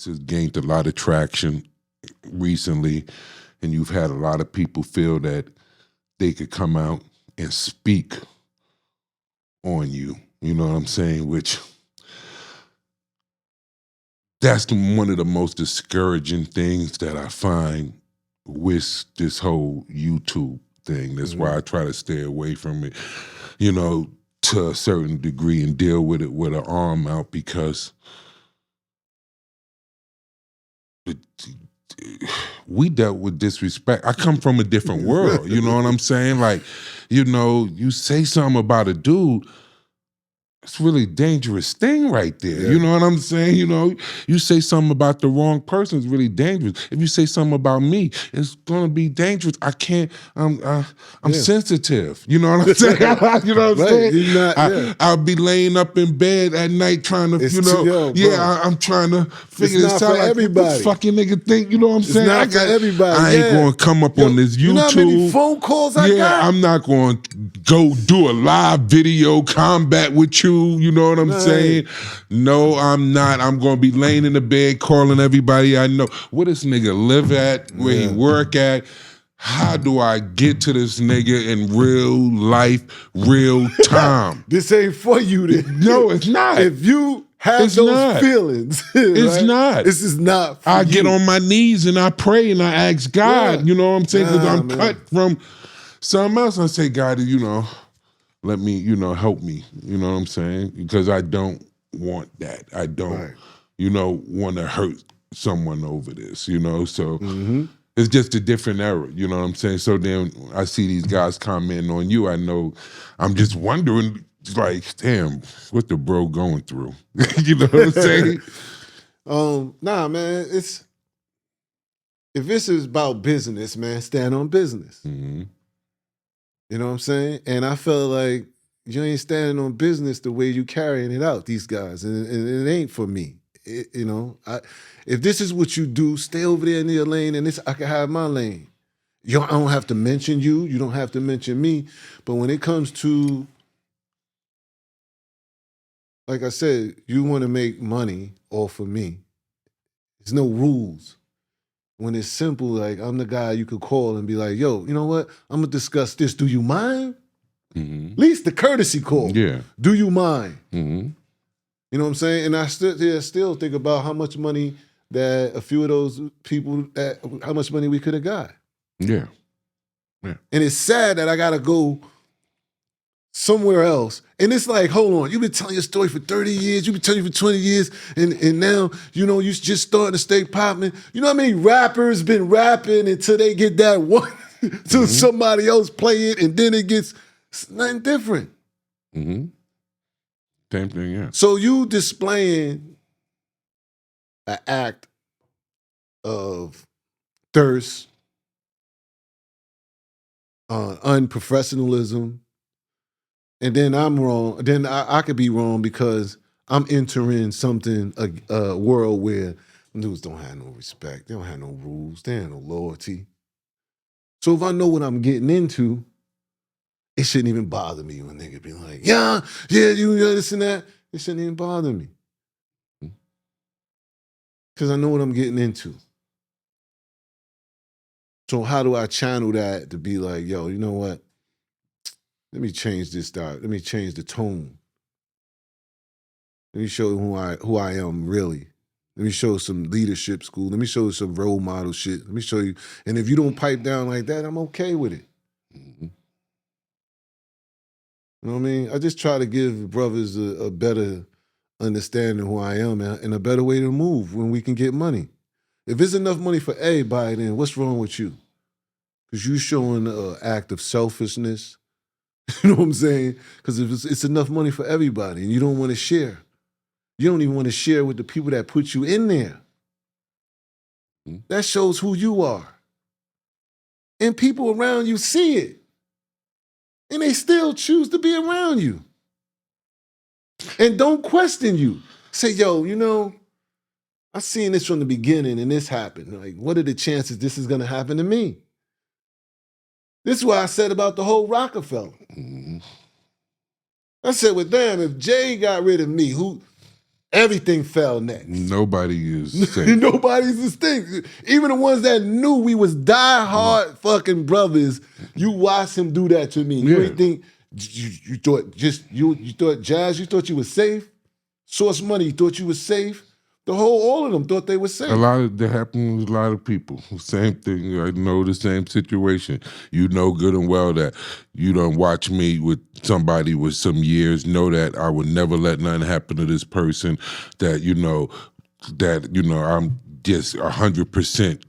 this has gained a lot of traction recently, and you've had a lot of people feel that they could come out and speak on you. You know what I'm saying? Which that's one of the most discouraging things that I find with this whole YouTube thing. That's why I try to stay away from it, you know, to a certain degree and deal with it with an arm out, because we dealt with disrespect. I come from a different world, you know what I'm saying? Like, you know, you say something about a dude, it's a really dangerous thing right there. Yeah. You know what I'm saying? You know, you say something about the wrong person, it's really dangerous. If you say something about me, it's gonna be dangerous. I can't. I'm sensitive. You know what I'm saying? You know what I'm saying? I'll be laying up in bed at night trying to, I'm trying to figure this out. Like, everybody. What the fucking nigga think? You know what I'm saying? Not for everybody. I ain't gonna come up on this YouTube. You know how many phone calls I got? I'm not gonna go do a live video combat with you. You know what I'm saying? No, I'm not. I'm gonna be laying in the bed calling everybody I know. Where this nigga live at? Where he work at? How do I get to this nigga in real life, real time? This ain't for you. No, it's not. If you have those feelings, it's not. This is not for I get on my knees and I pray and I ask God. You know what I'm saying? Because I'm cut from something else. I say, God, you know, let me, you know, help me. You know what I'm saying? Because I don't want that. I don't, you know, want to hurt someone over this, you know? So it's just a different era, you know what I'm saying? So then I see these guys commenting on you. I know, I'm just wondering, like, damn, what the bro going through? You know what I'm saying? Nah, man, if this is about business, man, stand on business. You know what I'm saying? And I felt like you ain't standing on business the way you carrying it out, these guys. And it ain't for me. You know, if this is what you do, stay over there in your lane, and I can have my lane. I don't have to mention you. You don't have to mention me. But when it comes to, like I said, you want to make money off of me, there's no rules. When it's simple, like, I'm the guy you could call and be like, yo, you know what? I'm going to discuss this. Do you mind? At least the courtesy call. Yeah. Do you mind? You know what I'm saying? And I still think about how much money that a few of those people, how much money we could have got. Yeah. And it's sad that I got to go somewhere else. And it's like, hold on, you've been telling your story for 30 years, you've been telling it for 20 years, and now, you know, you just starting to stay popping. You know how many rappers been rapping until they get that one, till somebody else play it, and then it's nothing different. Same thing, yeah. So you displaying an act of thirst, unprofessionalism, and then I'm wrong. Then I could be wrong because I'm entering something, a world where dudes don't have no respect. They don't have no rules. They have no loyalty. So if I know what I'm getting into, it shouldn't even bother me when niggas be like, yeah, you this and that. It shouldn't even bother me. Because I know what I'm getting into. So how do I channel that to be like, yo, you know what? Let me change this style. Let me change the tone. Let me show you who I am really. Let me show some leadership school. Let me show you some role model shit. Let me show you. And if you don't pipe down like that, I'm okay with it. You know what I mean? I just try to give brothers a better understanding of who I am and a better way to move when we can get money. If there's enough money for everybody, then what's wrong with you? Because you showing an act of selfishness. You know what I'm saying? Because if it's enough money for everybody and you don't want to share, you don't even want to share with the people that put you in there. That shows who you are. And people around you see it. And they still choose to be around you. And don't question you. Say, yo, you know, I seen this from the beginning and this happened. Like, what are the chances this is going to happen to me? This is what I said about the whole Roc-A-Fella. I said, well, damn, if Jay got rid of me, everything fell next. Nobody is safe. Nobody's distinct. Even the ones that knew we was die-hard fucking brothers, you watched him do that to me. You ain't think you thought you thought Jazz, you thought you was safe. Source Money, you thought you was safe. All of them thought they were safe. That happened with a lot of people. Same thing. I know the same situation. You know good and well that you don't watch me with somebody with some years. Know that I would never let nothing happen to this person. That I'm just 100%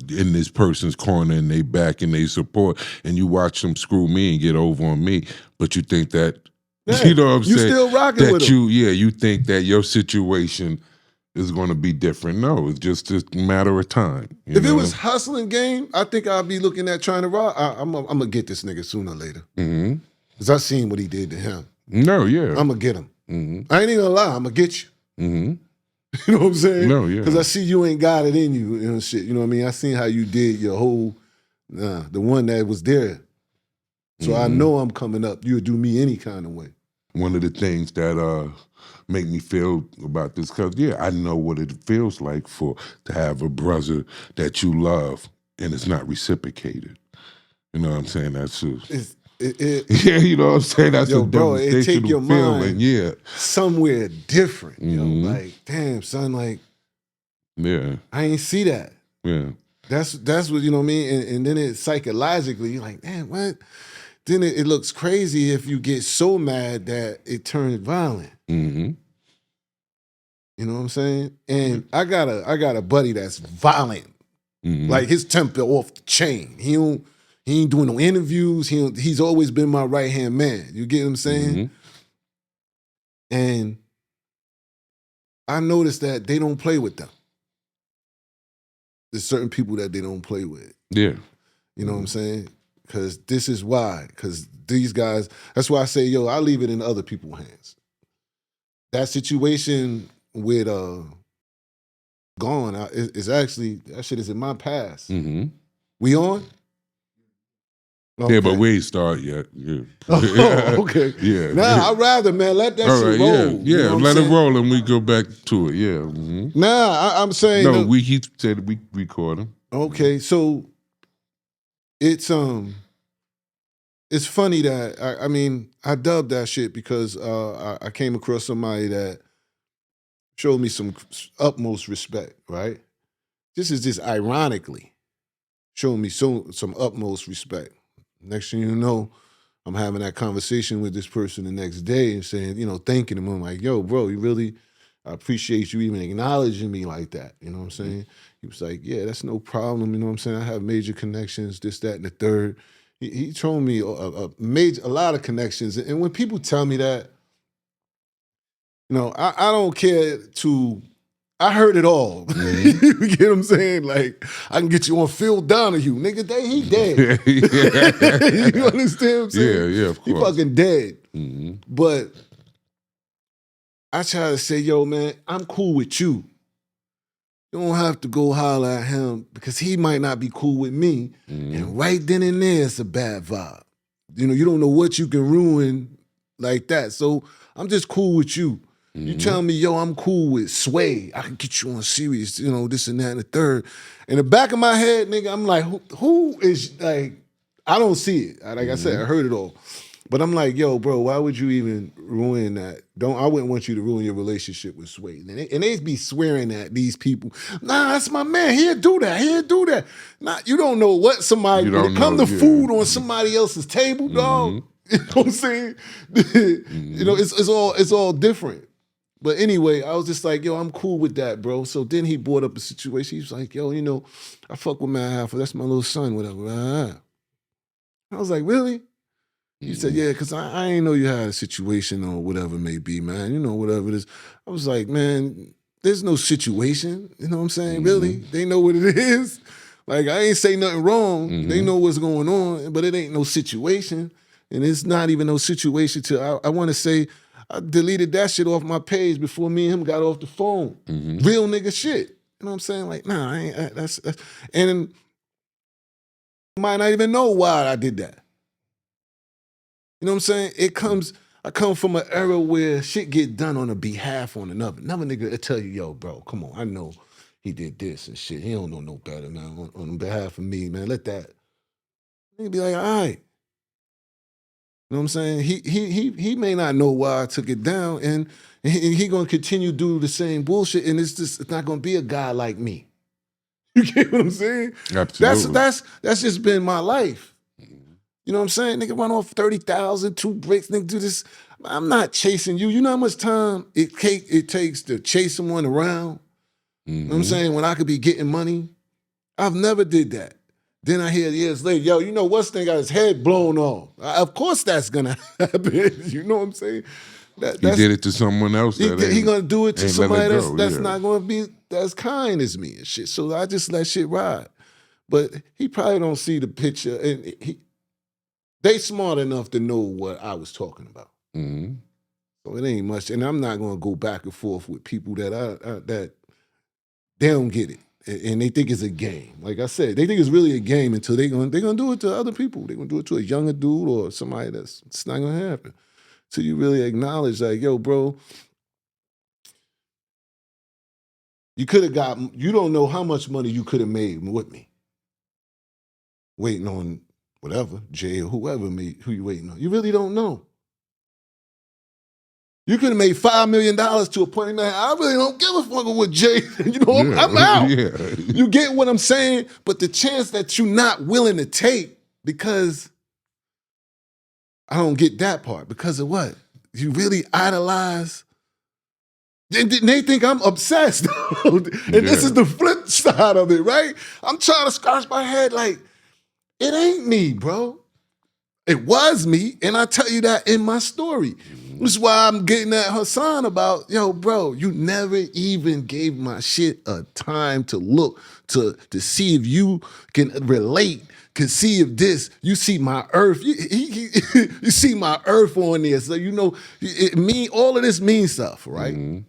in this person's corner and they back and they support. And you watch them screw me and get over on me, but you think that you know what I'm saying? You still rocking with them. You think that your situation is going to be different. No, it's just a matter of time. If it was hustling game, I think I'd be looking at trying to rock. I'm going to get this nigga sooner or later. Because I seen what he did to him. No, yeah. I'm going to get him. I ain't even going to lie. I'm going to get you. You know what I'm saying? No, yeah. Because I see you ain't got it in you, you know, shit. You know what I mean? I seen how you did your whole, the one that was there. So I know I'm coming up. You'll do me any kind of way. One of the things that make me feel about this, because I know what it feels like to have a brother that you love and it's not reciprocated. You know what I'm saying? That's just, yeah, you know what I'm saying? That's a devastating feeling. Yeah, somewhere different. You know, like damn son, like I ain't see that. Yeah, that's what you know what I mean. And then it psychologically, you're like, damn, what? Then it looks crazy if you get so mad that it turns violent. You know what I'm saying? And I got a buddy that's violent. Like his temper off the chain. He ain't doing no interviews. He's always been my right-hand man. You get what I'm saying? And I noticed that they don't play with them. There's certain people that they don't play with. Yeah. You know what I'm saying? Because this is why. Because these guys, that's why I say, yo, I leave it in other people's hands. That situation with Gone is actually, that shit is in my past. We on? Okay. Yeah, but we ain't start yet. Yeah. Oh, okay. Yeah. Nah, I'd rather, man, let that shit roll. Yeah, You know let it roll and we go back to it. Yeah. Nah, I'm saying. No, he said we record him. Okay, so it's funny that I mean I dubbed that shit because I came across somebody that showed me some utmost respect, right? This is just ironically showing me some utmost respect. Next thing you know, I'm having that conversation with this person the next day and saying, you know, thanking him. I'm like, yo, bro, I appreciate you even acknowledging me like that. You know what I'm saying? He was like, yeah, that's no problem. You know what I'm saying? I have major connections, this, that, and the third. He told me a lot of connections. And when people tell me that, you know, I don't care I heard it all. You get what I'm saying? Like, I can get you on Phil Donahue. Nigga, he dead. You understand what I'm saying? Yeah, of course. He fucking dead. But I try to say, yo, man, I'm cool with you. You don't have to go holler at him because he might not be cool with me. And right then and there, it's a bad vibe. You know, you don't know what you can ruin like that. So I'm just cool with you. You tell me, yo, I'm cool with Sway. I can get you on Sirius, you know, this and that and the third. In the back of my head, nigga, I'm like, who is, like, I don't see it. Like I said, I heard it all. But I'm like, yo, bro, why would you even ruin that? I wouldn't want you to ruin your relationship with Sway. And they be swearing at these people. Nah, that's my man. He'll do that. He'll do that. Nah, you don't know what somebody, when it come to food on somebody else's table, dog, you know what I'm saying? You know, it's all different. But anyway, I was just like, yo, I'm cool with that, bro. So then he brought up a situation. He was like, yo, you know, I fuck with Matt Halford. That's my little son, whatever. I was like, really? He said, yeah, because I ain't know you had a situation or whatever it may be, man. You know, whatever it is. I was like, man, there's no situation. You know what I'm saying? Really? They know what it is. Like, I ain't say nothing wrong. They know what's going on, but it ain't no situation. And it's not even no situation to, I want to say, I deleted that shit off my page before me and him got off the phone. Real nigga shit. You know what I'm saying? Like, nah, I ain't, that's and I might not even know why I did that. You know what I'm saying? It comes, I come from an era where shit get done on a behalf on another. Another nigga will tell you, yo, bro, come on, I know he did this and shit. He don't know no better, man. On behalf of me, man, let that. Nigga be like, all right. You know what I'm saying? He may not know why I took it down, and he gonna continue to do the same bullshit, and it's not gonna be a guy like me. You get what I'm saying? Absolutely. That's just been my life. You know what I'm saying? Nigga run off 30,000, 2 bricks, nigga do this. I'm not chasing you. You know how much time it takes to chase someone around? You know what I'm saying? When I could be getting money. I've never did that. Then I hear years later, yo, you know what's thing got his head blown off. Of course that's gonna happen. You know what I'm saying? He did it to someone else. He gonna do it to somebody that's yeah. not gonna be as kind as me and shit. So I just let shit ride. But he probably don't see the picture, and they smart enough to know what I was talking about. So it ain't much, and I'm not gonna go back and forth with people that that they don't get it. And they think it's a game. Like I said, they think it's really a game until they're gonna do it to other people. They're gonna do it to a younger dude or somebody it's not gonna happen. So you really acknowledge, like, yo, bro, you could have you don't know how much money you could have made with me. Waiting on whatever, Jay or whoever who you waiting on. You really don't know. You could have made $5 million to a point, man. I really don't give a fuck with Jay. You know, I'm out. Yeah. You get what I'm saying? But the chance that you're not willing to take because I don't get that part. Because of what? You really idolize. They think I'm obsessed. And this is the flip side of it, right? I'm trying to scratch my head like, it ain't me, bro. It was me, and I tell you that in my story. This is why I'm getting at Hassan about, yo, bro, you never even gave my shit a time to look, to see if you can relate, can see if this, you see my earth, you see my earth on there. So you know, all of this means stuff, right?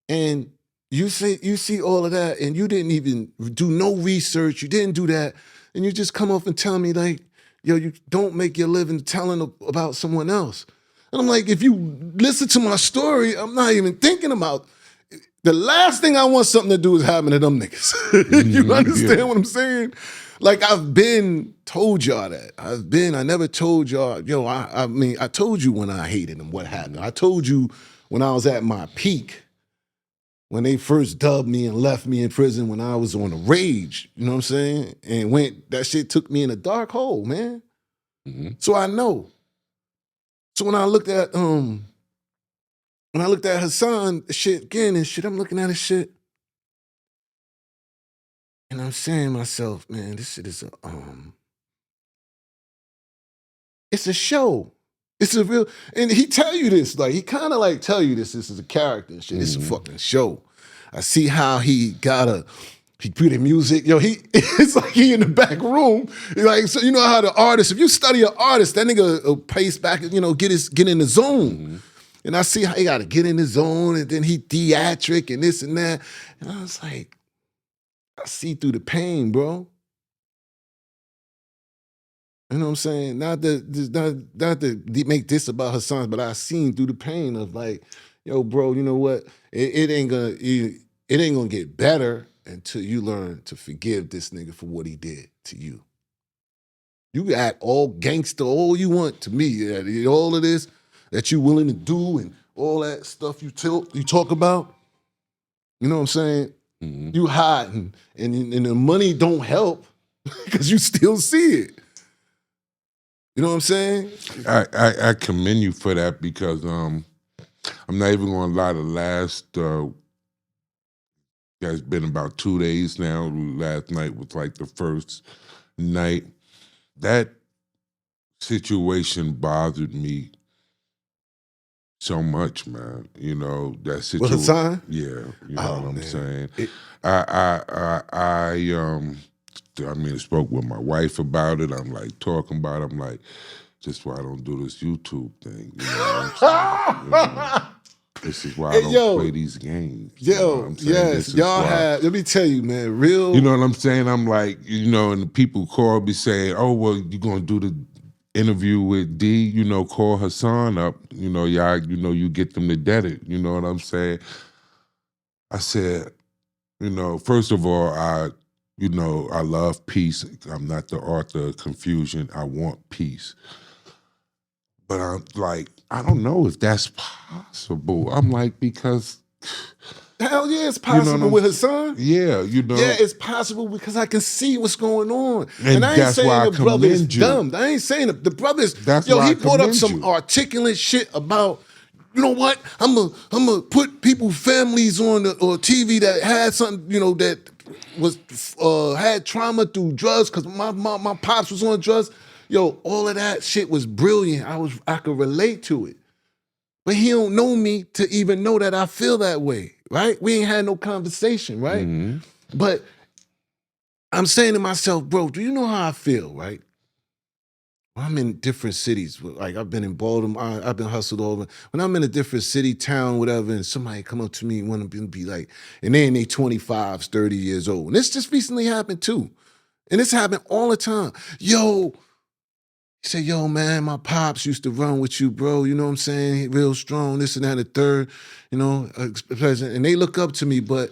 And you see all of that, and you didn't even do no research, you didn't do that, and you just come up and tell me like, yo, you don't make your living telling about someone else. And I'm like, if you listen to my story, I'm not even thinking about, the last thing I want something to do is happen to them niggas. You understand what I'm saying? Like, I've been told y'all that. I never told y'all, yo, I mean, I told you when I hated them what happened. I told you when I was at my peak, when they first dubbed me and left me in prison when I was on a rage, you know what I'm saying? And that shit took me in a dark hole, man. So I know. So when I looked at Hassan shit again and shit, I'm looking at his shit. And I'm saying to myself, man, this shit is it's a show. It's a real, and he tell you this, like, he kind of like tell you this is a character and shit. It's a fucking show. I see how he put in music. Yo, it's like he in the back room. Like, so you know how the artist, if you study an artist, that nigga will pace back, you know, get in the zone. And I see how he got to get in the zone, and then he theatric and this and that. And I was like, I see through the pain, bro. You know what I'm saying? Not to make this about Hassan, but I seen through the pain of like, yo, bro, you know what? It ain't gonna get better until you learn to forgive this nigga for what he did to you. You can act all gangster, all you want to me. All of this that you willing to do and all that stuff you talk about. You know what I'm saying? You hiding, and the money don't help because you still see it. You know what I'm saying? I commend you for that because I'm not even gonna lie, the last it's been about 2 days now. Last night was like the first night. That situation bothered me so much, man. You know, that situation. With Hassan? Yeah, you know what I'm saying? I mean, I spoke with my wife about it. I'm like talking about it. I'm like, just why I don't do this YouTube thing. You know what I'm saying? You know, this is why I don't play these games. Yes, y'all have, let me tell you, man, real. You know what I'm saying? I'm like, you know, and the people call me saying, oh, well, you're going to do interview with D, you know, call Hassan up, you know, y'all, you know, you get them to dead it, you know what I'm saying? I said, you know, first of all, you know, I love peace. I'm not the author of confusion. I want peace. But I'm like, I don't know if that's possible. I'm like, because hell yeah, it's possible with Hassan. Yeah, you know. Yeah, it's possible because I can see what's going on. And I ain't that's saying why I the brother is commend you. dumb. I ain't saying the brother is, That's yo, why he I brought up commend some you. articulate shit about, you know what? I'm gonna put people's families on or TV that had something, you know, that was had trauma through drugs because my pops was on drugs. Yo, all of that shit was brilliant. I could relate to it. But he don't know me to even know that I feel that way, right? We ain't had no conversation, right? Mm-hmm. But I'm saying to myself, bro, do you know how I feel, right? I'm in different cities. Like I've been in Baltimore, I've been hustled over. When I'm in a different city, town, whatever, and somebody come up to me and want to be like, and they in their 25s, 30 years old. And this just recently happened too. And this happened all the time. Yo, he said, yo, man, my pops used to run with you, bro. You know what I'm saying? He real strong, this and that, the third, you know, and they look up to me, but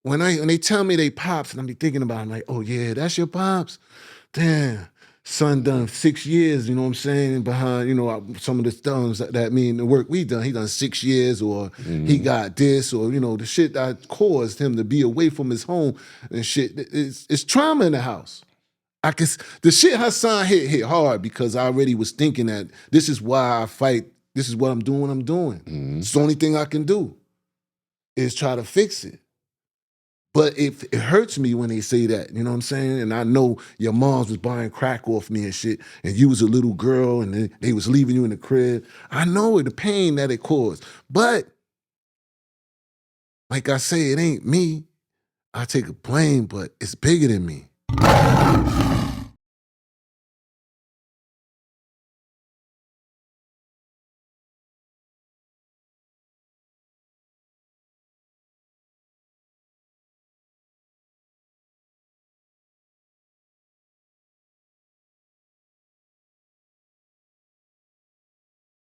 when they tell me they pops, and I be thinking about it, I'm like, oh yeah, that's your pops? Damn, son done 6 years, you know what I'm saying, behind, you know, some of the thumbs that mean the work we done. He done 6 years, or he got this, or, you know, the shit that caused him to be away from his home and shit. It's trauma in the house. The shit Hassan hit hard because I already was thinking that this is why I fight. This is what I'm doing. It's the only thing I can do is try to fix it. But it hurts me when they say that, you know what I'm saying? And I know your moms was buying crack off me and shit, and you was a little girl and they was leaving you in the crib. I know the pain that it caused. But like I say, it ain't me. I take a blame, but it's bigger than me.